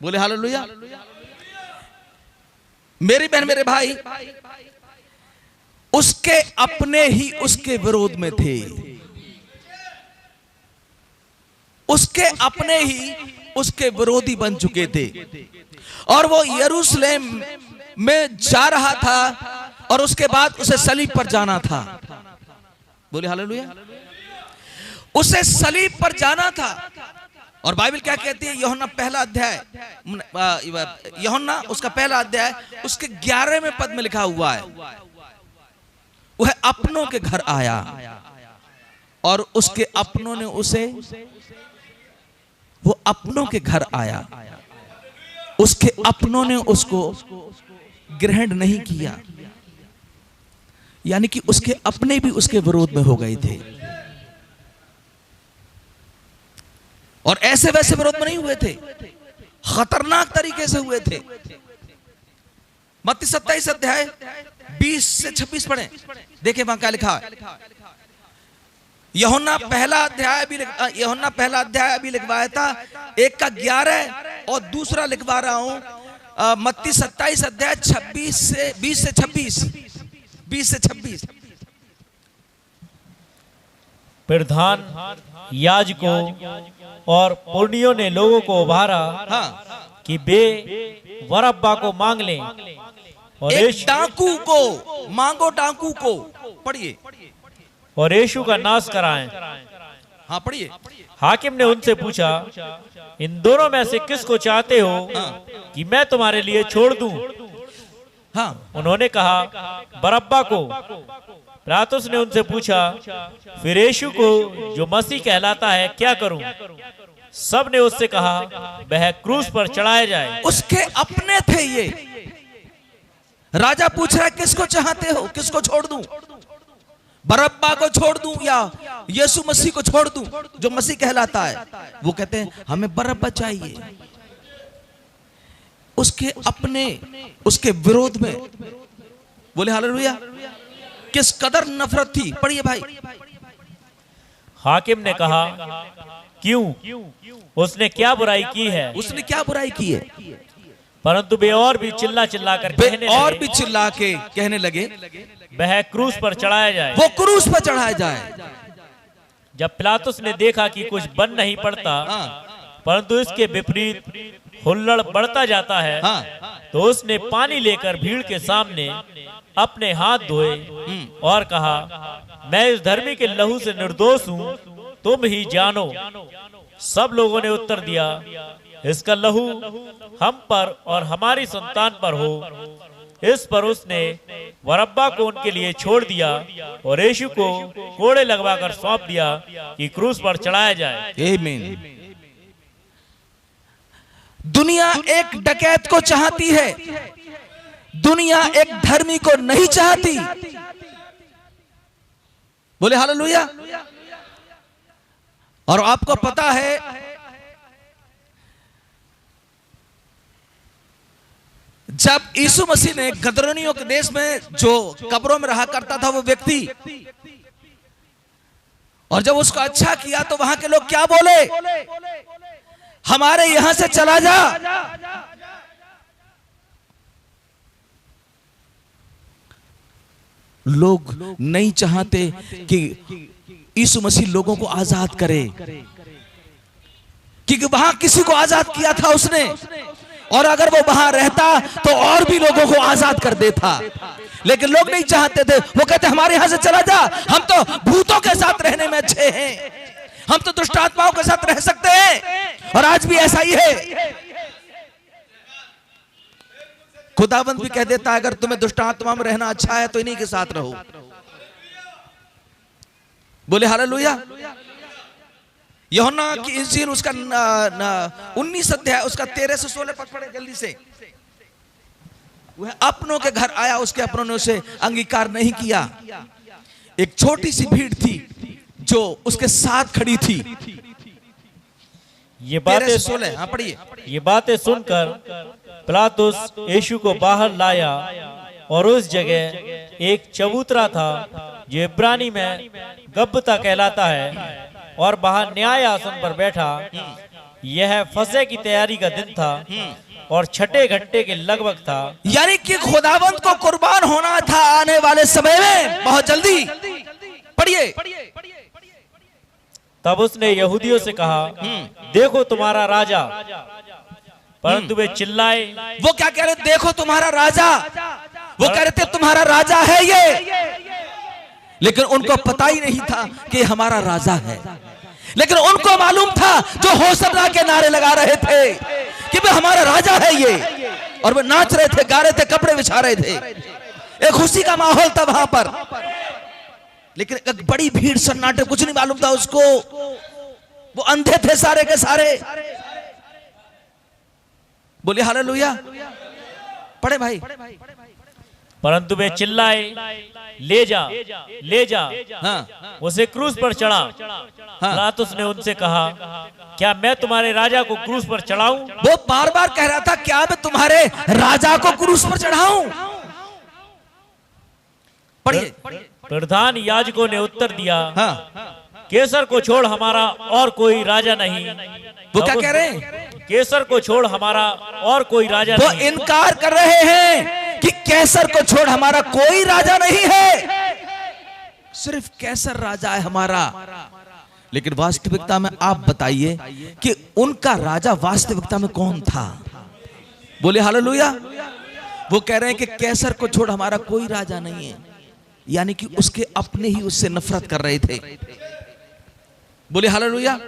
बोले हालेलुया। मेरी बहन मेरे भाई, उसके अपने ही उसके विरोध में थे। उसके अपने ही उसके विरोधी बन चुके थे और वो यरूशलेम में जा रहा था और उसके बाद उसे सलीब पर जाना था। बोले हालेलुया। उसे सलीब पर जाना था और बाइबल क्या कहती है, यूहन्ना पहला अध्याय, यूहन्ना उसका पहला अध्याय उसके 11वें पद में लिखा हुआ है, वह अपनों के घर आया और उसके अपनों ने उसे, वो अपनों के घर आया, उसके अपनों ने उसको ग्रहण नहीं किया। यानी कि उसके अपने भी उसके विरोध में हो गए थे और ऐसे वैसे विरोध में नहीं हुए थे, खतरनाक तरीके से हुए थे। मत्ती 27 अध्याय 20 से 26 पढ़ें, देखें वहां क्या लिखा है। यूहन्ना पहला अध्याय अभी लिखवाया था, एक का 11 और दूसरा लिखवा रहा हूं मत्ती 27 अध्याय 20 से 26। प्रधान याजकों और पुरनियों ने लोगों को उभारा कि वे बरअब्बा को मांग लें और एक डाकू को मांगो, डाकू को पढ़िए, और यीशु का नाश कराएं। हाँ पढ़िए। हाकिम ने उनसे पूछा, इन दोनों में से किसको चाहते हो कि मैं तुम्हारे लिए छोड़ दूं? हाँ। उन्होंने कहा, बरअब्बा को। पिलातुस ने उनसे पूछा, फिर यीशु को जो मसीह कहलाता है क्या करूं? सब ने उससे कहा, वह क्रूस पर चढ़ाया जाए। उसके अपने थे ये। राजा पूछ रहा है, किसको चाहते हो, किसको छोड़ दूं? बरअब्बा को छोड़ दूं या यीशु मसीह को छोड़ दूं जो मसीह कहलाता है? वो कहते हैं हमें बरअब्बा चाहिए। उसके अपने उसके विरोध में। बोले हालेलुया। किस कदर नफरत थी, पढ़िए भाई। हाकिम ने कहा, क्यों? उसने क्या बुराई की है? उसने क्या बुराई की है? परंतु वे और भी चिल्ला कर कहने लगे वह क्रूस पर चढ़ाया जाए। वो क्रूस पर चढ़ाया जाए। जब पिलातुस ने देखा कि कुछ बन नहीं पड़ता परंतु इसके विपरीत हुल्लड़ बढ़ता जाता है, तो उसने पानी लेकर भीड़ के सामने अपने हाथ धोए और कहा, मैं इस धर्मी के लहू से निर्दोष हूँ, तुम ही जानो। सब लोगों ने उत्तर दिया, इसका लहू हम पर और हमारी संतान पर हो। इस पर उसने बरअब्बा को उनके लिए छोड़ दिया और यीशु को कोड़े लगवाकर सौंप दिया कि क्रूस पर चढ़ाया जाए। आमीन। दुनिया एक डकैत को चाहती है, दुनिया एक धर्मी को नहीं चाहती। बोले हालेलुया। और आपको पता है जब यीशु मसीह ने गदरोनियों के देश में जो कब्रों में रहा करता था वो व्यक्ति, और जब उसको अच्छा किया तो वहां के लोग क्या बोले, हमारे यहां से चला जा। लोग नहीं चाहते कि यीशु मसीह लोगों को आजाद करे, क्योंकि वहां किसी को आजाद किया था उसने, और अगर वो वहां रहता तो और भी लोगों को आजाद कर देता। लेकिन लोग नहीं चाहते थे, वो कहते हमारे यहां से चला जा, हम तो भूतों के साथ रहने में अच्छे हैं, हम तो दुष्ट आत्माओं के साथ रह सकते हैं। और आज भी ऐसा ही है। खुदाबंद भी कह देता है, अगर तुम्हें दुष्ट आत्मा में रहना अच्छा है तो इन्हीं के साथ रहो। बोले हालेलुया। यूहन्ना की इंजील उसका 19 अध्याय उसका 13 से 16 पद पढ़े जल्दी से। वह अपनों के घर आया, उसके अपनों ने उसे अंगीकार नहीं किया। एक छोटी सी भीड़ थी जो उसके साथ खड़ी थी। ये बातें 16, हाँ पढ़िए। ये बातें सुनकर पिलातुस यीशु को बाहर लाया और उस जगह एक चबूतरा था जो इब्रानी में गब्बता कहलाता है, और बाहर न्याय आसन पर बैठा यह फसह की तैयारी का दिन था और छठे घंटे के लगभग था। यानी कि खुदावंत को कुर्बान होना था आने वाले समय में बहुत जल्दी। पढ़िए। तब उसने यहूदियों से कहा, देखो तुम्हारा राजा। परंतु वे चिल्लाए। वो क्या कह रहे? देखो तुम्हारा राजा। वो कह रहे थे तुम्हारा राजा है ये, लेकिन उनको पता ही नहीं था कि हमारा राजा है। लेकिन उनको मालूम था, जो होसन्ना के नारे लगा रहे थे कि वे हमारा राजा है ये, और वे नाच रहे थे, गा रहे थे, कपड़े बिछा रहे थे, एक खुशी का माहौल था वहां पर। लेकिन एक बड़ी भीड़, सन्नाटे, कुछ नहीं मालूम था उसको। वो अंधे थे सारे के सारे। बोले हालेलुया। पढ़े भाई। परंतु वे चिल्लाए, ले जा, ले जा। हाँ। उसे क्रूस पर चढ़ा। पिलातुस ने उनसे कहा, क्या मैं तुम्हारे राजा को क्रूस पर चढ़ाऊं? वो बार बार कह रहा था, क्या मैं तुम्हारे राजा को क्रूस पर चढ़ाऊं? पढ़िए। प्रधान याजकों ने उत्तर दिया, हाँ। केसर को छोड़ हमारा और कोई राजा नहीं। वो क्या कह रहे हैं? केसर को छोड़ हमारा और कोई राजा वो नहीं। इनकार कर रहे हैं कि कैसर को छोड़ हमारा कोई राजा नहीं है, सिर्फ कैसर राजा है हमारा। लेकिन वास्तविकता में आप बताइए कि उनका राजा वास्तविकता में कौन था? बोले हालेलुया। वो कह रहे हैं कि कैसर को छोड़ हमारा कोई राजा नहीं है, यानी कि उसके अपने ही उससे नफरत कर रहे थे। बोले हालेलुया।